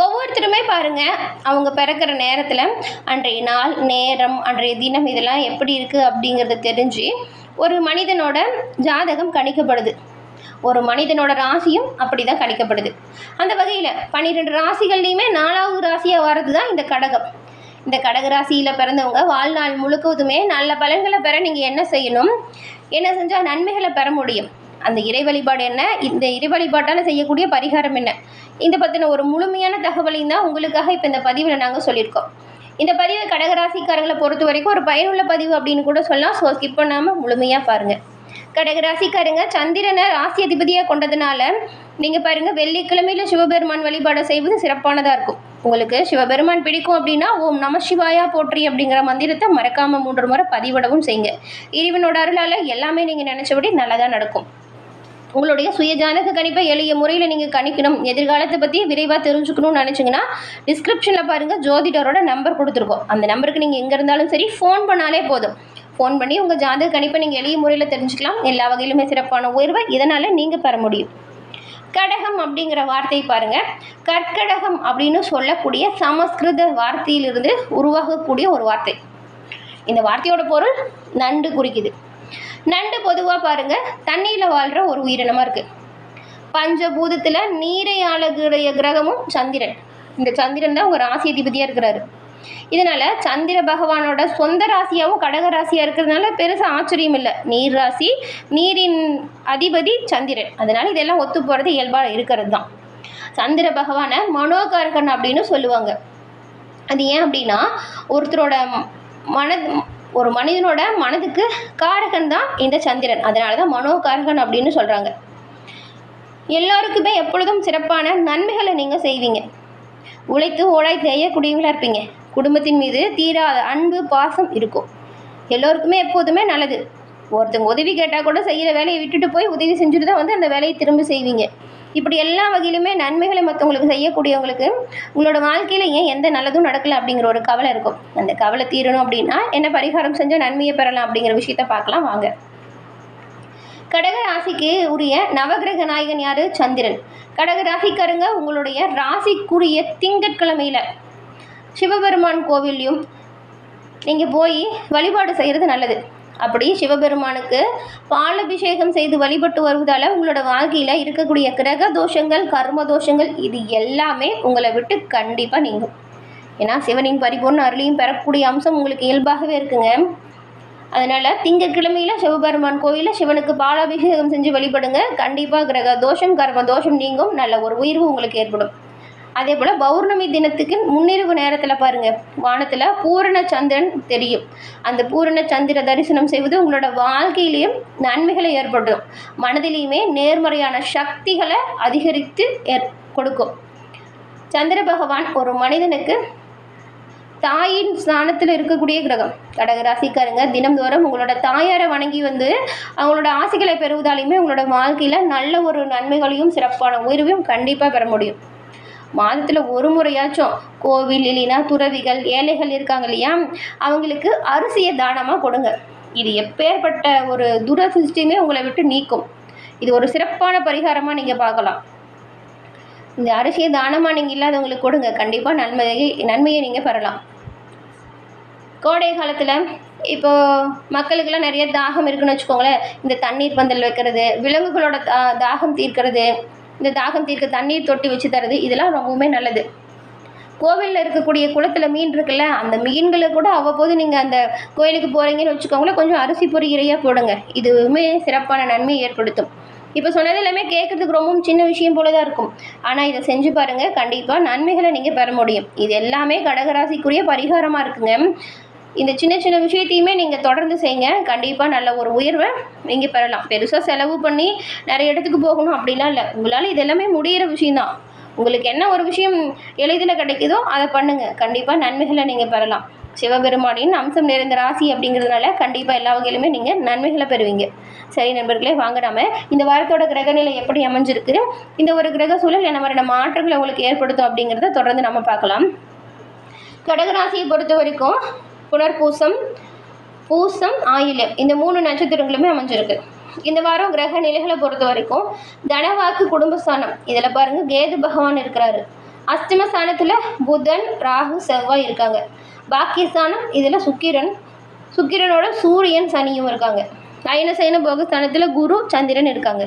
ஒவ்வொருத்தருமே பாருங்கள், அவங்க பிறக்கிற நேரத்தில் அன்றைய நாள், நேரம், அன்றைய தினம் இதெல்லாம் எப்படி இருக்குது அப்படிங்கிறத தெரிஞ்சு ஒரு மனிதனோட ஜாதகம் கணிக்கப்படுது. ஒரு மனிதனோட ராசியும் அப்படி தான் கணிக்கப்படுது. அந்த வகையில் 12 ராசிகள்லையுமே 4வது ராசியாக வர்றது தான் இந்த கடகம். இந்த கடக ராசியில் பிறந்தவங்க வாழ்நாள் முழுக்கவுமே நல்ல பலன்களை பெற நீங்கள் என்ன செய்யணும், என்ன செஞ்சால் நன்மைகளை பெற முடியும், அந்த இறை வழிபாடு என்ன, இந்த இறை வழிபாட்டால் செய்யக்கூடிய பரிகாரம் என்ன, இந்த பற்றின ஒரு முழுமையான தகவலையும் தான் உங்களுக்காக இப்போ இந்த பதிவில் நாங்கள் சொல்லியிருக்கோம். இந்த பதிவை கடகராசிக்காரங்களை பொறுத்த வரைக்கும் ஒரு பயனுள்ள பதிவு அப்படின்னு கூட சொல்லலாம். ஸோ ஸ்கிப் பண்ணாமல் முழுமையாக பாருங்கள். கடகராசிக்காரங்க சந்திரனை ராசி அதிபதியாக கொண்டதுனால நீங்கள் பாருங்கள், வெள்ளிக்கிழமையில் சிவபெருமான் வழிபாடு செய்வது சிறப்பானதாக இருக்கும். உங்களுக்கு சிவபெருமான் பிடிக்கும் அப்படின்னா ஓம் நம சிவாயா போற்றி அப்படிங்கிற மந்திரத்தை மறக்காமல் 3 முறை பதிவிடவும் செய்யுங்க. இறைவனோட அருளால் எல்லாமே நீங்கள் நினச்சபடி நல்லதாக நடக்கும். உங்களுடைய சுய ஜாதக கணிப்பை எளிய முறையில் நீங்கள் கணிக்கணும், எதிர்காலத்தை பற்றி விரைவாக தெரிஞ்சுக்கணும்னு நினச்சிங்கன்னா டிஸ்கிரிப்ஷனில் பாருங்கள், ஜோதிடரோட நம்பர் கொடுத்துருக்கோம். அந்த நம்பருக்கு நீங்கள் எங்கே இருந்தாலும் சரி ஃபோன் பண்ணாலே போதும். ஃபோன் பண்ணி உங்கள் ஜாதக கணிப்பை நீங்கள் எளிய முறையில் தெரிஞ்சுக்கலாம். எல்லா வகையிலுமே சிறப்பான உயர்வை இதனால் நீங்கள் பெற முடியும். கடகம் அப்படிங்கிற வார்த்தையை பாருங்கள், கற்கடகம் அப்படின்னு சொல்லக்கூடிய சமஸ்கிருத வார்த்தையிலிருந்து உருவாகக்கூடிய ஒரு வார்த்தை. இந்த வார்த்தையோட பொருள் நண்டு குறிக்குது. நண்டு பொதுவாக பாருங்கள் தண்ணியில் வாழ்கிற ஒரு உயிரினமாக இருக்குது. பஞ்சபூதத்தில் நீரை ஆளக்கூடிய கிரகமும் சந்திரன். இந்த சந்திரன் தான் உங்கள் ராசி அதிபதியாக இருக்கிறாரு. இதனால் சந்திர பகவானோட சொந்த ராசியாகவும் கடக ராசியாக இருக்கிறதுனால பெருசாக ஆச்சரியம் இல்லை. நீர் ராசி, நீரின் அதிபதி சந்திரன், அதனால் இதெல்லாம் ஒத்து போகிறது இயல்பாக இருக்கிறது தான். சந்திர பகவானை மனோகாரகன் அப்படின்னு சொல்லுவாங்க. அது ஏன் அப்படின்னா ஒருத்தரோட ஒரு மனிதனோட மனதுக்கு காரகன் தான் இந்த சந்திரன், அதனால தான் மனோகாரகன் அப்படின்னு சொல்கிறாங்க. எல்லோருக்குமே எப்பொழுதும் சிறப்பான நன்மைகளை நீங்கள் செய்வீங்க. உழைத்து ஓடாய் செய்யக்கூடியவங்களாக இருப்பீங்க. குடும்பத்தின் மீது தீராத அன்பு பாசம் இருக்கும். எல்லோருக்குமே எப்போதுமே நல்லது. ஒருத்தவங்க உதவி கேட்டால் கூட செய்கிற வேலையை விட்டுட்டு போய் உதவி செஞ்சுட்டு தான் அந்த வேலையை திரும்ப செய்வீங்க. இப்படி எல்லா வகையிலுமே நன்மைகளை மற்றவங்களுக்கு செய்யக்கூடியவங்களுக்கு உங்களோட வாழ்க்கையில் ஏன் எந்த நல்லதும் நடக்கலை அப்படிங்கிற ஒரு கவலை இருக்கும். அந்த கவலை தீரணும் அப்படின்னா என்ன பரிகாரம் செஞ்சால் நன்மையை பெறலாம் அப்படிங்கிற விஷயத்த பார்க்கலாம் வாங்க. கடக ராசிக்கு உரிய நவகிரக நாயகன் யார்? சந்திரன். கடக ராசிக்காரங்க உங்களுடைய ராசிக்குரிய திங்கட்கிழமையில் சிவபெருமான் கோவிலையும் நீங்கள் போய் வழிபாடு செய்கிறது நல்லது. அப்படி சிவபெருமானுக்கு பாலபிஷேகம் செய்து வழிபட்டு வருவதால் உங்களோட வாழ்க்கையில் இருக்கக்கூடிய கிரக தோஷங்கள், கர்ம தோஷங்கள் இது எல்லாமே உங்களை விட்டு கண்டிப்பாக நீங்கும். ஏன்னா சிவனின் பரிபூர்ண அருளையும் பெறக்கூடிய அம்சம் உங்களுக்கு இயல்பாகவே இருக்குங்க. அதனால் திங்கட்கிழமையில் சிவபெருமான் கோவிலில் சிவனுக்கு பாலாபிஷேகம் செஞ்சு வழிபடுங்க. கண்டிப்பாக கிரக தோஷம், கர்ம தோஷம் நீங்கும். நல்ல ஒரு உயர்வு உங்களுக்கு ஏற்படும். அதே போல் பௌர்ணமி தினத்துக்கு முன்னிரவு நேரத்தில் பாருங்கள், வானத்தில் பூரண சந்திரன் தெரியும். அந்த பூரண சந்திர தரிசனம் செய்வது உங்களோட வாழ்க்கையிலையும் நன்மைகளை ஏற்படுத்தும். மனதிலையுமே நேர்மறையான சக்திகளை அதிகரித்து கொடுக்கும். சந்திர பகவான் ஒரு மனிதனுக்கு தாயின் ஸ்தானத்தில் இருக்கக்கூடிய கிரகம். கடகராசிக்காரங்க தினம்தோறும் உங்களோட தாயாரை வணங்கி அவங்களோட ஆசைகளை பெறுவதாலையுமே உங்களோட வாழ்க்கையில் நல்ல ஒரு நன்மைகளையும் சிறப்பான உயர்வையும் கண்டிப்பாக பெற முடியும். மாதத்தில் ஒரு முறையாச்சும் கோவில் இல்லைன்னா துறவிகள், ஏழைகள் இருக்காங்க இல்லையா, அவங்களுக்கு அரிசியை தானமாக கொடுங்க. இது எப்பேற்பட்ட ஒரு துரதிருஷ்டியுமே உங்களை விட்டு நீக்கும். இது ஒரு சிறப்பான பரிகாரமாக நீங்கள் பார்க்கலாம். இந்த அரிசியை தானமாக நீங்கள் இல்லாதவங்களுக்கு கொடுங்க. கண்டிப்பாக நன்மையை நீங்கள் பெறலாம். கோடை காலத்தில் இப்போது மக்களுக்கெல்லாம் நிறைய தாகம் இருக்குன்னு வச்சுக்கோங்களேன். இந்த தண்ணீர் பந்தல் வைக்கிறது, விலங்குகளோட தாகம் தீர்க்கிறது, இந்த தாகம் தீர்க்க தண்ணீர் தொட்டி வச்சு தரது, இதெல்லாம் ரொம்பவுமே நல்லது. கோவிலில் இருக்கக்கூடிய குளத்தில் மீன் இருக்குல்ல, அந்த மீன்களை கூட அவ்வப்போது நீங்கள் அந்த கோயிலுக்கு போகிறீங்கன்னு வச்சுக்கோங்களேன், கொஞ்சம் அரிசி பொறி இறையாக போடுங்க. இதுவுமே சிறப்பான நன்மையை ஏற்படுத்தும். இப்போ சொன்னது எல்லாமே கேட்குறதுக்கு ரொம்பவும் சின்ன விஷயம் போல தான் இருக்கும். ஆனால் இதை செஞ்சு பாருங்கள், கண்டிப்பாக நன்மைகளை நீங்கள் பெற முடியும். இது எல்லாமே கடகராசிக்குரிய பரிகாரமாக இருக்குங்க. இந்த சின்ன சின்ன விஷயத்தையுமே நீங்கள் தொடர்ந்து செய்யுங்க. கண்டிப்பாக நல்ல ஒரு உயர்வை நீங்கள் பெறலாம். பெருசாக செலவு பண்ணி நிறைய இடத்துக்கு போகணும் அப்படிலாம் இல்லை. உங்களால் இது எல்லாமே முடிகிற விஷயந்தான். உங்களுக்கு என்ன ஒரு விஷயம் எளிதில் கிடைக்குதோ அதை பண்ணுங்கள். கண்டிப்பாக நன்மைகளை நீங்கள் பெறலாம். சிவபெருமானின் அம்சம் நிறைந்த ராசி அப்படிங்கிறதுனால கண்டிப்பாக எல்லா வகையிலுமே நீங்கள் நன்மைகளை பெறுவீங்க. சரி நண்பர்களே, வாங்க நாம இந்த வாரத்தோட கிரகநிலை எப்படி அமைஞ்சிருக்கு, இந்த ஒரு கிரக சூழல் என்ன மாதிரியான மாற்றங்களை உங்களுக்கு ஏற்படுத்தும் அப்படிங்கிறத தொடர்ந்து நம்ம பார்க்கலாம். கடகராசியை பொறுத்த வரைக்கும் புனர்பூசம், பூசம், ஆயில்யம் இந்த 3 நட்சத்திரங்களுமே அமைஞ்சிருக்கு. இந்த வாரம் கிரக நிலைகளை பொறுத்த வரைக்கும் தனவாக்கு குடும்பஸ்தானம் இதில் பாருங்கள் கேது பகவான் இருக்கிறாரு. அஷ்டமஸ்தானத்தில் புதன், ராகு, செவ்வாய் இருக்காங்க. பாக்கியஸ்தானம் இதில் சுக்கிரனோட சூரியன், சனியும் இருக்காங்க. அயனசயன போகஸ்தானத்தில் குரு, சந்திரன் இருக்காங்க.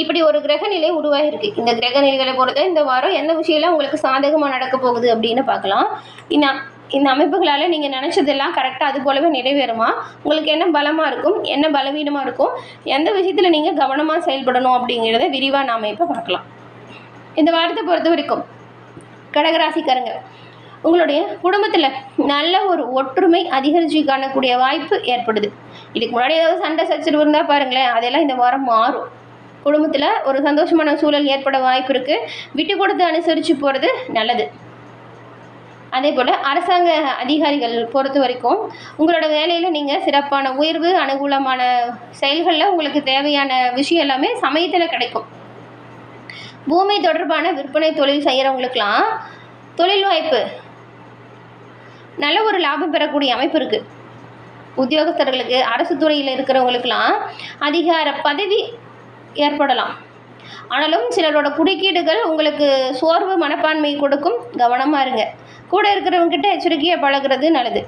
இப்படி ஒரு கிரக நிலை உருவாகிருக்கு. இந்த கிரக நிலைகளை பொறுத்த இந்த வாரம் எந்த விஷயம்லாம் உங்களுக்கு சாதகமாக நடக்க போகுது அப்படின்னு பார்க்கலாம். இந்த அமைப்புகளால் நீங்கள் நினச்சதெல்லாம் கரெக்டாக அது போலவே நிறைவேறுமா, உங்களுக்கு என்ன பலமாக இருக்கும், என்ன பலவீனமாக இருக்கும், எந்த விஷயத்தில் நீங்கள் கவனமாக செயல்படணும் அப்படிங்கிறத விரிவாக நாம் இப்போ பார்க்கலாம். இந்த வாரத்தை பொறுத்த வரைக்கும் கடகராசிக்காரங்க, உங்களுடைய குடும்பத்தில் நல்ல ஒரு ஒற்றுமை அதிகரித்து காணக்கூடிய வாய்ப்பு ஏற்படுது. இதுக்கு முன்னாடி ஏதாவது சண்டை சச்சரவு இருந்தால் பாருங்களேன், அதெல்லாம் இந்த வாரம் மாறும். குடும்பத்தில் ஒரு சந்தோஷமான சூழல் ஏற்பட வாய்ப்பு இருக்குது. விட்டு கொடுத்து அனுசரித்து போகிறது நல்லது. அதே போல் அரசாங்க அதிகாரிகள் பொறுத்த வரைக்கும் உங்களோட வேலையில் நீங்கள் சிறப்பான உயர்வு, அனுகூலமான செயல்களில் உங்களுக்கு தேவையான விஷயம் எல்லாமே சமயத்தில் கிடைக்கும். பூமி தொடர்பான விற்பனை தொழில் செய்கிறவங்களுக்கெல்லாம் தொழில் வாய்ப்பு நல்ல ஒரு லாபம் பெறக்கூடிய அமைப்பு இருக்குது. உத்தியோகஸ்தர்களுக்கு, அரசு துறையில் இருக்கிறவங்களுக்கெல்லாம் அதிகார பதவி ஏற்படலாம். ஆனாலும் சிலரோட குறுக்கீடுகள் உங்களுக்கு சோர்வு மனப்பான்மை கொடுக்கும். கவனமாக இருங்க. கூட இருக்கிறவங்ககிட்ட எச்சரிக்கையாக பழகிறது நல்லது.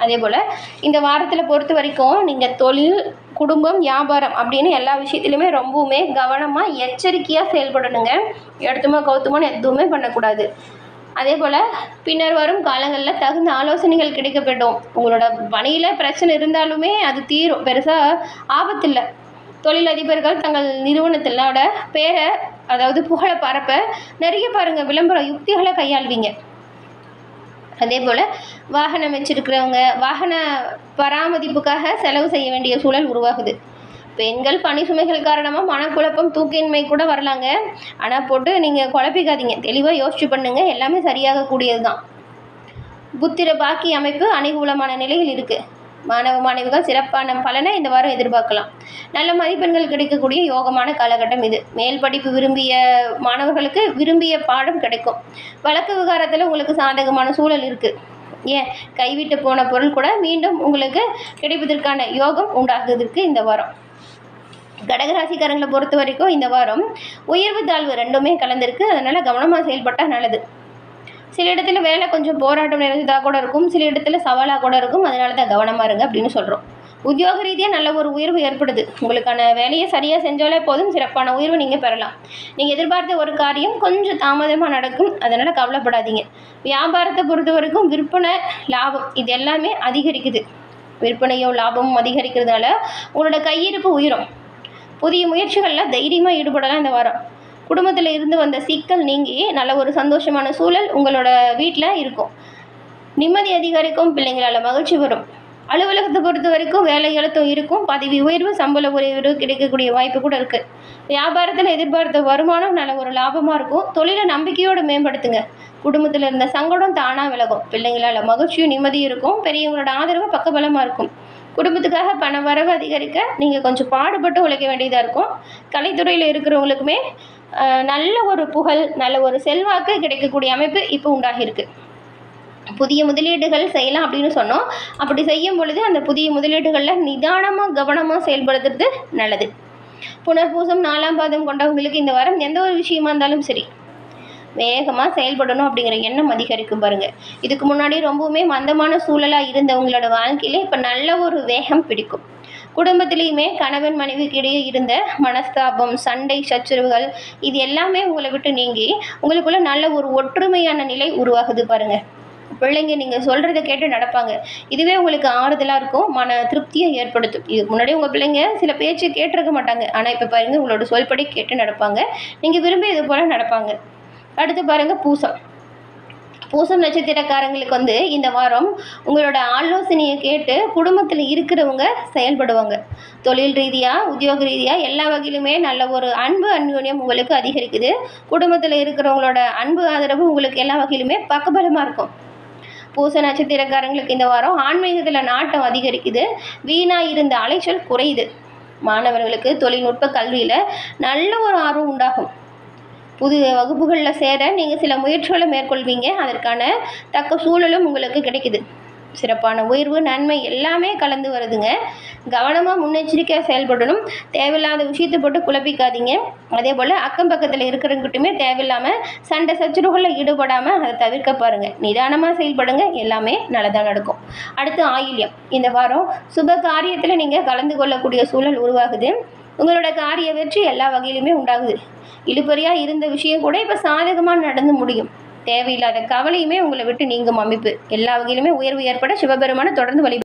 அதே போல் இந்த வாரத்தில் பொறுத்த வரைக்கும் நீங்கள் தொழில், குடும்பம், வியாபாரம் அப்படின்னு எல்லா விஷயத்துலையுமே ரொம்பவுமே கவனமாக எச்சரிக்கையாக செயல்படணுங்க. எடுத்துமா கவுத்துமான்னு எதுவுமே பண்ணக்கூடாது. அதே போல் பின்னர் வரும் காலங்களில் தகுந்த ஆலோசனைகள் கிடைக்கப்படும். உங்களோட பணியில் பிரச்சனை இருந்தாலுமே அது தீரும், பெருசாக ஆபத்தில்லை. தொழிலதிபர்கள் தங்கள் நிறுவனத்திலோட பேரை, அதாவது புகழை பரப்ப நிறைய பாருங்கள் விளம்பர யுக்திகளை கையாள்வீங்க. அதே போல் வாகனம் வச்சுருக்கிறவங்க வாகன பராமரிப்புக்காக செலவு செய்ய வேண்டிய சூழல் உருவாகுது. பெண்கள் பணி சுமைகள் காரணமாக மனக்குழப்பம், தூக்கின்மை கூட வரலாங்க. ஆனால் போட்டு நீங்கள் குழப்பிக்காதீங்க, தெளிவாக யோசிச்சு பண்ணுங்கள், எல்லாமே சரியாகக்கூடியது தான். புத்திர பாக்கி அமைப்பு அனுகூலமான நிலையில் இருக்குது. மாணவ மாணவிகள் சிறப்பான பலனை இந்த வாரம் எதிர்பார்க்கலாம். நல்ல மதிப்பெண்கள் கிடைக்கக்கூடிய யோகமான காலகட்டம் இது. மேல் படிப்பு விரும்பிய மாணவர்களுக்கு விரும்பிய பாடம் கிடைக்கும். வழக்கு விவகாரத்தில் உங்களுக்கு சாதகமான சூழல் இருக்குது. ஏன் கைவிட்டு போன பொருள் கூட மீண்டும் உங்களுக்கு கிடைப்பதற்கான யோகம் உண்டாகுவதற்கு இந்த வாரம். கடகராசிக்காரங்களை பொறுத்த வரைக்கும் இந்த வாரம் உயர்வு தாழ்வு ரெண்டுமே கலந்துருக்கு. அதனால் கவனமாக செயல்பட்டால் நல்லது. சில இடத்துல வேலை கொஞ்சம் போராட்டம் நிறைந்ததாக கூட இருக்கும், சில இடத்துல சவாலாக கூட இருக்கும். அதனால தான் கவனமாக இருங்க அப்படின்னு சொல்கிறோம். உத்தியோக ரீதியாக நல்ல ஒரு உயர்வு ஏற்படுது. உங்களுக்கான வேலையை சரியாக செஞ்சாலே போதும், சிறப்பான உயர்வு நீங்கள் பெறலாம். நீங்கள் எதிர்பார்த்த ஒரு காரியம் கொஞ்சம் தாமதமாக நடக்கும், அதனால் கவலைப்படாதீங்க. வியாபாரத்தை பொறுத்த வரைக்கும் விற்பனை, லாபம் இது எல்லாமே அதிகரிக்குது. விற்பனையும் லாபமும் அதிகரிக்கிறதுனால உங்களோட கையிருப்பு உயரும். புதிய முயற்சிகளில் தைரியமாக ஈடுபடலாம் இந்த வாரம். குடும்பத்தில் இருந்து வந்த சிக்கல் நீங்கி நல்ல ஒரு சந்தோஷமான சூழல் உங்களோட வீட்டில் இருக்கும். நிம்மதி அதிகரிக்கும், பிள்ளைங்களால் மகிழ்ச்சி வரும். அலுவலகத்தை பொறுத்த வரைக்கும் வேலை எழுத்தும் இருக்கும். பதவி உயர்வு, சம்பள உயர்வு கிடைக்கக்கூடிய வாய்ப்பு கூட இருக்குது. வியாபாரத்தில் எதிர்பார்த்த வருமானம் நல்ல ஒரு லாபமாக இருக்கும். தொழிலை நம்பிக்கையோடு மேம்படுத்துங்க. குடும்பத்தில் இருந்த சங்கடம் தானாக விலகும். பிள்ளைங்களால் மகிழ்ச்சியும் நிம்மதியும் இருக்கும். பெரியவங்களோட ஆதரவு பக்கபலமாக இருக்கும். குடும்பத்துக்காக பண வரவு அதிகரிக்க நீங்கள் கொஞ்சம் பாடுபட்டு உழைக்க வேண்டியதாக இருக்கும். கலைத்துறையில் இருக்கிறவங்களுக்குமே நல்ல ஒரு புகழ், நல்ல ஒரு செல்வாக்கு கிடைக்கக்கூடிய அமைப்பு இப்போ உண்டாகிருக்கு. புதிய முதலீடுகள் செய்யலாம் அப்படின்னு சொன்னோம். அப்படி செய்யும் பொழுது அந்த புதிய முதலீடுகளில் நிதானமாக கவனமாக செயல்படுத்துறது நல்லது. புனர்பூசம் 4ஆம் பாதம் கொண்டவங்களுக்கு இந்த வாரம் எந்த ஒரு விஷயமா இருந்தாலும் சரி வேகமாக செயல்படணும் அப்படிங்கிற எண்ணம் அதிகரிக்கும் பாருங்கள். இதுக்கு முன்னாடி ரொம்பவுமே மந்தமான சூழலாக இருந்தவங்களோட வாழ்க்கையில இப்போ நல்ல ஒரு வேகம் பிடிக்கும். குடும்பத்திலையுமே கணவன் மனைவிக்கு இடையே இருந்த மனஸ்தாபம், சண்டை, சச்சரவுகள் இது எல்லாமே உங்களை விட்டு நீங்கி உங்களுக்குள்ள நல்ல ஒரு ஒற்றுமையான நிலை உருவாகுது பாருங்கள். பிள்ளைங்க நீங்கள் சொல்கிறத கேட்டு நடப்பாங்க. இதுவே உங்களுக்கு ஆறுதலாக இருக்கும், மன திருப்தியை ஏற்படுத்தும். இதுக்கு முன்னாடி உங்கள் பிள்ளைங்க சில பேச்சு கேட்டிருக்க மாட்டாங்க, ஆனால் இப்போ பாருங்கள் உங்களோட சொல்படி கேட்டு நடப்பாங்க. நீங்கள் விரும்பி இது போல் நடப்பாங்க. அடுத்து பாருங்கள் பூசம் நட்சத்திரக்காரங்களுக்கு இந்த வாரம் உங்களோட ஆலோசனையை கேட்டு குடும்பத்தில் இருக்கிறவங்க செயல்படுவாங்க. தொழில் ரீதியாக, உத்தியோக ரீதியாக எல்லா வகையிலுமே நல்ல ஒரு அன்பு, அந்யோன்யம் உங்களுக்கு அதிகரிக்குது. குடும்பத்தில் இருக்கிறவங்களோட அன்பு, ஆதரவு உங்களுக்கு எல்லா வகையிலுமே பக்கபலமாக இருக்கும். பூச நட்சத்திரக்காரங்களுக்கு இந்த வாரம் ஆன்மீகத்தில் நாட்டம் அதிகரிக்குது. வீணாக இருந்த அலைச்சல் குறையுது. மாணவர்களுக்கு தொழில்நுட்ப கல்வியில் நல்ல ஒரு ஆர்வம் உண்டாகும். புது வகுப்புகளில் சேர நீங்கள் சில முயற்சிகளை மேற்கொள்வீங்க. அதற்கான தக்க சூழலும் உங்களுக்கு கிடைக்குது. சிறப்பான உயர்வு நன்மை எல்லாமே கலந்து வருதுங்க. கவனமாக முன்னெச்சரிக்கையாக செயல்படணும். தேவையில்லாத விஷயத்தை போட்டு குழப்பிக்காதீங்க. அதே போல் அக்கம் பக்கத்தில் இருக்கிறவங்கிட்டுமே தேவையில்லாமல் சண்டை சச்சரவுகளில் ஈடுபடாமல் அதை தவிர்க்க பாருங்கள். நிதானமாக செயல்படுங்க, எல்லாமே நல்லதாக நடக்கும். அடுத்து ஆயில்யம். இந்த வாரம் சுப காரியத்தில் நீங்கள் கலந்து கொள்ளக்கூடிய சூழல் உருவாகுது. உங்களோட காரிய வெற்றி எல்லா வகையிலுமே உண்டாகுது. இழுபறியாக இருந்த விஷயம் கூட இப்போ சாதகமாக நடந்து முடியும். தேவையில்லாத கவலையுமே உங்களை விட்டு நீங்கும் அமைப்பு. எல்லா வகையிலுமே உயர்வு ஏற்பட சிவபெருமானை தொடர்ந்து வழி